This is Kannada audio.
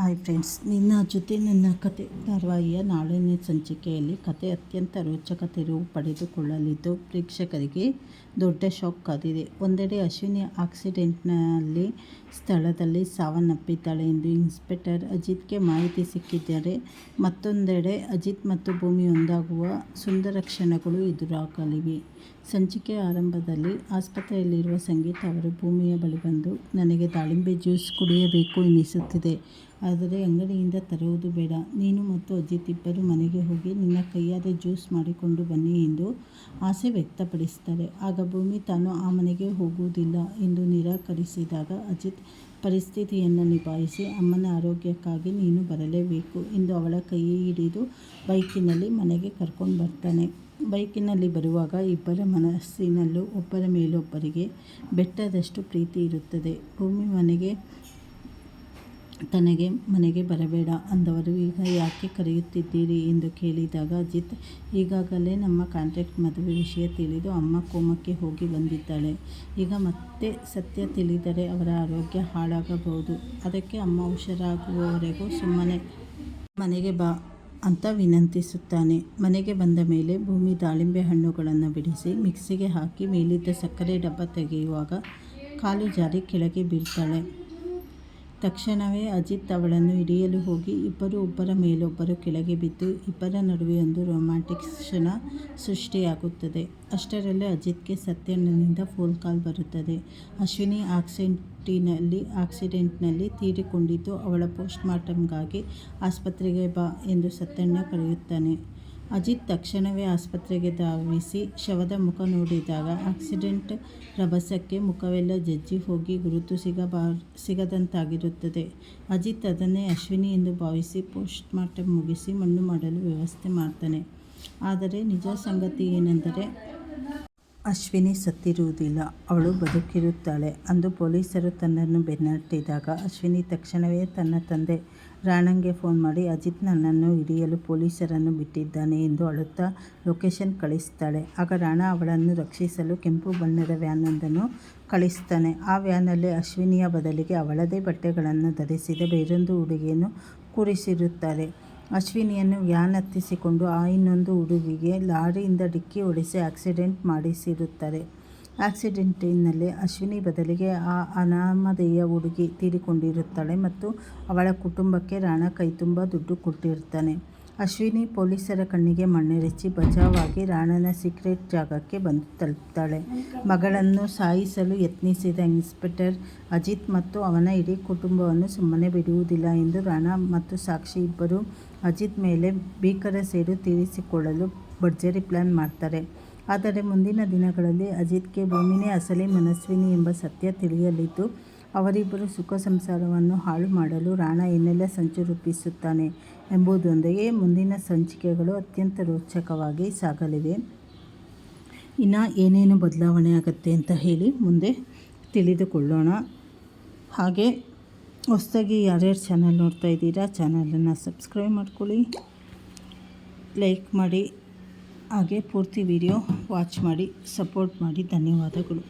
ಹಾಯ್ ಫ್ರೆಂಡ್ಸ್, ನಿನ್ನ ಜೊತೆ ನನ್ನ ಕತೆ ಧಾರಾವಾಹಿಯ ನಾಳನೇ ಸಂಚಿಕೆಯಲ್ಲಿ ಕತೆ ಅತ್ಯಂತ ರೋಚಕ ತಿರುವು ಪಡೆದುಕೊಳ್ಳಲಿದ್ದು ಪ್ರೇಕ್ಷಕರಿಗೆ ದೊಡ್ಡ ಶಾಕ್ ಕಾದಿದೆ. ಒಂದೆಡೆ ಅಶ್ವಿನಿ ಆಕ್ಸಿಡೆಂಟ್ನಲ್ಲಿ ಸ್ಥಳದಲ್ಲಿ ಸಾವನ್ನಪ್ಪಿದ್ದಾಳೆ ಎಂದು ಇನ್ಸ್ಪೆಕ್ಟರ್ ಅಜಿತ್ಗೆ ಮಾಹಿತಿ ಸಿಕ್ಕಿದ್ದರೆ, ಮತ್ತೊಂದೆಡೆ ಅಜಿತ್ ಮತ್ತು ಭೂಮಿ ಒಂದಾಗುವ ಸುಂದರ ಕ್ಷಣಗಳು ಎದುರಾಗಲಿವೆ. ಸಂಚಿಕೆಯ ಆರಂಭದಲ್ಲಿ ಆಸ್ಪತ್ರೆಯಲ್ಲಿರುವ ಸಂಗೀತ ಅವರು ಭೂಮಿಯ ಬಳಿ ಬಂದು, ನನಗೆ ದಾಳಿಂಬೆ ಜ್ಯೂಸ್ ಕುಡಿಯಬೇಕು ಎನಿಸುತ್ತಿದೆ, ಆದರೆ ಅಂಗಡಿಯಿಂದ ತರುವುದು ಬೇಡ. ನೀನು ಮತ್ತು ಅಜಿತ್ ಇಬ್ಬರು ಮನೆಗೆ ಹೋಗಿ ನಿನ್ನ ಕೈಯಾರೆ ಜ್ಯೂಸ್ ಮಾಡಿಕೊಂಡು ಬನ್ನಿ ಎಂದು ಆಸೆ ವ್ಯಕ್ತಪಡಿಸುತ್ತಾರೆ. ಆಗ ಭೂಮಿ ತಾನು ಆ ಮನೆಗೆ ಹೋಗುವುದಿಲ್ಲ ಎಂದು ನಿರಾಕರಿಸಿದಾಗ, ಅಜಿತ್ ಪರಿಸ್ಥಿತಿಯನ್ನು ನಿಭಾಯಿಸಿ ಅಮ್ಮನ ಆರೋಗ್ಯಕ್ಕಾಗಿ ನೀನು ಬರಲೇಬೇಕು ಎಂದು ಅವಳ ಕೈ ಹಿಡಿದು ಬೈಕಿನಲ್ಲಿ ಮನೆಗೆ ಕರ್ಕೊಂಡು ಬರ್ತಾನೆ. ಬೈಕಿನಲ್ಲಿ ಬರುವಾಗ ಇಬ್ಬರ ಮನಸ್ಸಿನಲ್ಲೂ ಒಬ್ಬರ ಮೇಲೊಬ್ಬರಿಗೆ ಬೆಟ್ಟದಷ್ಟು ಪ್ರೀತಿ ಇರುತ್ತದೆ. ಭೂಮಿ ತನಗೆ ಮನೆಗೆ ಬರಬೇಡ ಅಂದವರು ಈಗ ಯಾಕೆ ಕರೆಯುತ್ತಿದ್ದೀರಿ ಎಂದು ಕೇಳಿದಾಗ, ಅಜಿತ್, ಈಗಾಗಲೇ ನಮ್ಮ ಕಾಂಟ್ರಾಕ್ಟ್ ಮದುವೆ ವಿಷಯ ತಿಳಿದು ಅಮ್ಮ ಕೋಮಕ್ಕೆ ಹೋಗಿ ಬಂದಿದ್ದಾಳೆ. ಈಗ ಮತ್ತೆ ಸತ್ಯ ತಿಳಿದರೆ ಅವರ ಆರೋಗ್ಯ ಹಾಳಾಗಬಹುದು. ಅದಕ್ಕೆ ಅಮ್ಮ ಹುಷಾರಾಗುವವರೆಗೂ ಸುಮ್ಮನೆ ಮನೆಗೆ ಬಾ ಅಂತ ವಿನಂತಿಸುತ್ತಾನೆ. ಮನೆಗೆ ಬಂದ ಮೇಲೆ ಭೂಮಿ ದಾಳಿಂಬೆ ಹಣ್ಣುಗಳನ್ನು ಬಿಡಿಸಿ ಮಿಕ್ಸಿಗೆ ಹಾಕಿ ಮೇಲಿದ್ದ ಸಕ್ಕರೆ ಡಬ್ಬ ತೆಗೆಯುವಾಗ ಕಾಲು ಜಾರಿ ಕೆಳಗೆ ಬೀಳ್ತಾಳೆ. ತಕ್ಷಣವೇ ಅಜಿತ್ ಅವಳನ್ನು ಹಿಡಿಯಲು ಹೋಗಿ ಇಬ್ಬರು ಒಬ್ಬರ ಮೇಲೊಬ್ಬರು ಕೆಳಗೆ ಬಿದ್ದು ಇಬ್ಬರ ನಡುವೆ ಒಂದು ರೊಮ್ಯಾಂಟಿಕ್ ಕ್ಷಣ ಸೃಷ್ಟಿಯಾಗುತ್ತದೆ. ಅಷ್ಟರಲ್ಲೇ ಅಜಿತ್ಗೆ ಸತ್ಯನಿಂದ ಫೋನ್ ಕಾಲ್ ಬರುತ್ತದೆ. ಅಶ್ವಿನಿ ಆಕ್ಸಿಡೆಂಟ್ನಲ್ಲಿ ತೀರಿಕೊಂಡಿದ್ದು, ಅವಳ ಪೋಸ್ಟ್ಮಾರ್ಟಮ್ಗಾಗಿ ಆಸ್ಪತ್ರೆಗೆ ಬಾ ಎಂದು ಸತ್ಯಣ್ಣ ಕರೆಯುತ್ತಾನೆ. ಅಜಿತ್ ತಕ್ಷಣವೇ ಆಸ್ಪತ್ರೆಗೆ ಧಾವಿಸಿ ಶವದ ಮುಖ ನೋಡಿದಾಗ ಆಕ್ಸಿಡೆಂಟ್ ರಭಸಕ್ಕೆ ಮುಖವೆಲ್ಲ ಜಜ್ಜಿ ಹೋಗಿ ಗುರುತು ಸಿಗದಂತಾಗಿರುತ್ತದೆ. ಅಜಿತ್ ಅದನ್ನೇ ಅಶ್ವಿನಿ ಎಂದು ಭಾವಿಸಿ ಪೋಸ್ಟ್ಮಾರ್ಟಮ್ ಮುಗಿಸಿ ಮಣ್ಣು ಮಾಡಲು ವ್ಯವಸ್ಥೆ ಮಾಡ್ತಾನೆ. ಆದರೆ ನಿಜ ಸಂಗತಿ ಏನೆಂದರೆ, ಅಶ್ವಿನಿ ಸತ್ತಿರುವುದಿಲ್ಲ, ಅವಳು ಬದುಕಿರುತ್ತಾಳೆ. ಅಂದು ಪೊಲೀಸರು ತನ್ನನ್ನು ಬೆನ್ನಟ್ಟಿದಾಗ ಅಶ್ವಿನಿ ತಕ್ಷಣವೇ ತನ್ನ ತಂದೆ ರಾಣಂಗೆ ಫೋನ್ ಮಾಡಿ, ಅಜಿತ್ ನನ್ನನ್ನು ಹಿಡಿಯಲು ಪೊಲೀಸರನ್ನು ಬಿಟ್ಟಿದ್ದಾನೆ ಎಂದು ಅಳುತ್ತಾ ಲೊಕೇಶನ್ ಕಳಿಸ್ತಾಳೆ. ಆಗ ರಾಣ ಅವಳನ್ನು ರಕ್ಷಿಸಲು ಕೆಂಪು ಬಣ್ಣದ ವ್ಯಾನೊಂದನ್ನು ಕಳಿಸ್ತಾನೆ. ಆ ವ್ಯಾನಲ್ಲಿ ಅಶ್ವಿನಿಯ ಬದಲಿಗೆ ಅವಳದೇ ಬಟ್ಟೆಗಳನ್ನು ಧರಿಸಿದ ಬೇರೊಂದು ಹುಡುಗಿಯನ್ನು ಕೂರಿಸಿರುತ್ತಾರೆ. ಅಶ್ವಿನಿಯನ್ನು ವ್ಯಾನ್ ಹತ್ತಿಸಿಕೊಂಡು ಆ ಇನ್ನೊಂದು ಹುಡುಗಿಗೆ ಲಾರಿಯಿಂದ ಡಿಕ್ಕಿ ಹೊಡೆಸಿ ಆಕ್ಸಿಡೆಂಟ್ ಮಾಡಿಸಿರುತ್ತಾರೆ. ಆಕ್ಸಿಡೆಂಟಿನಲ್ಲಿ ಅಶ್ವಿನಿ ಬದಲಿಗೆ ಆ ಅನಾಮಧೇಯ ಹುಡುಗಿ ತೀರಿಕೊಂಡಿರುತ್ತಾಳೆ ಮತ್ತು ಅವಳ ಕುಟುಂಬಕ್ಕೆ ರಾಣ ಕೈತುಂಬ ದುಡ್ಡು ಕೊಟ್ಟಿರ್ತಾನೆ. ಅಶ್ವಿನಿ ಪೊಲೀಸರ ಕಣ್ಣಿಗೆ ಮಣ್ಣೆರಚಿ ಬಚಾವಾಗಿ ರಾಣನ ಸೀಕ್ರೆಟ್ ಜಾಗಕ್ಕೆ ಬಂದು ತಲುಪ್ತಾಳೆ. ಮಗಳನ್ನು ಸಾಯಿಸಲು ಯತ್ನಿಸಿದ ಇನ್ಸ್ಪೆಕ್ಟರ್ ಅಜಿತ್ ಮತ್ತು ಅವನ ಇಡೀ ಕುಟುಂಬವನ್ನು ಸುಮ್ಮನೆ ಬಿಡುವುದಿಲ್ಲ ಎಂದು ರಾಣ ಮತ್ತು ಸಾಕ್ಷಿ ಇಬ್ಬರು ಅಜಿತ್ ಮೇಲೆ ಭೀಕರ ಸೇಡು ತೀರಿಸಿಕೊಳ್ಳಲು ಭರ್ಜರಿ ಪ್ಲಾನ್ ಮಾಡ್ತಾರೆ. ಆದರೆ ಮುಂದಿನ ದಿನಗಳಲ್ಲಿ ಅಜಿತ್ಗೆ ಭೂಮಿನೇ ಅಸಲಿ ಮನಸ್ವಿನಿ ಎಂಬ ಸತ್ಯ ತಿಳಿಯಲಿದ್ದು, ಅವರಿಬ್ಬರ ಸುಖ ಸಂಸಾರವನ್ನು ಹಾಳು ಮಾಡಲು ರಾಣ ಏನೆಲ್ಲ ಸಂಚು ರೂಪಿಸುತ್ತಾನೆ ಎಂಬುದರೊಂದಿಗೆ ಮುಂದಿನ ಸಂಚಿಕೆಗಳು ಅತ್ಯಂತ ರೋಚಕವಾಗಿ ಸಾಗಲಿವೆ. ಇನ್ನು ಏನೇನು ಬದಲಾವಣೆ ಆಗುತ್ತೆ ಅಂತ ಹೇಳಿ ಮುಂದೆ ತಿಳಿದುಕೊಳ್ಳೋಣ. ಹಾಗೆ ಹೊಸದಾಗಿ ಯಾರ್ಯಾರು ಚಾನಲ್ ನೋಡ್ತಾ ಇದ್ದೀರಾ, ಚಾನಲನ್ನು ಸಬ್ಸ್ಕ್ರೈಬ್ ಮಾಡ್ಕೊಳ್ಳಿ, ಲೈಕ್ ಮಾಡಿ, ಹಾಗೆ ಪೂರ್ತಿ ವಿಡಿಯೋ ವಾಚ್ ಮಾಡಿ ಸಪೋರ್ಟ್ ಮಾಡಿ. ಧನ್ಯವಾದಗಳು.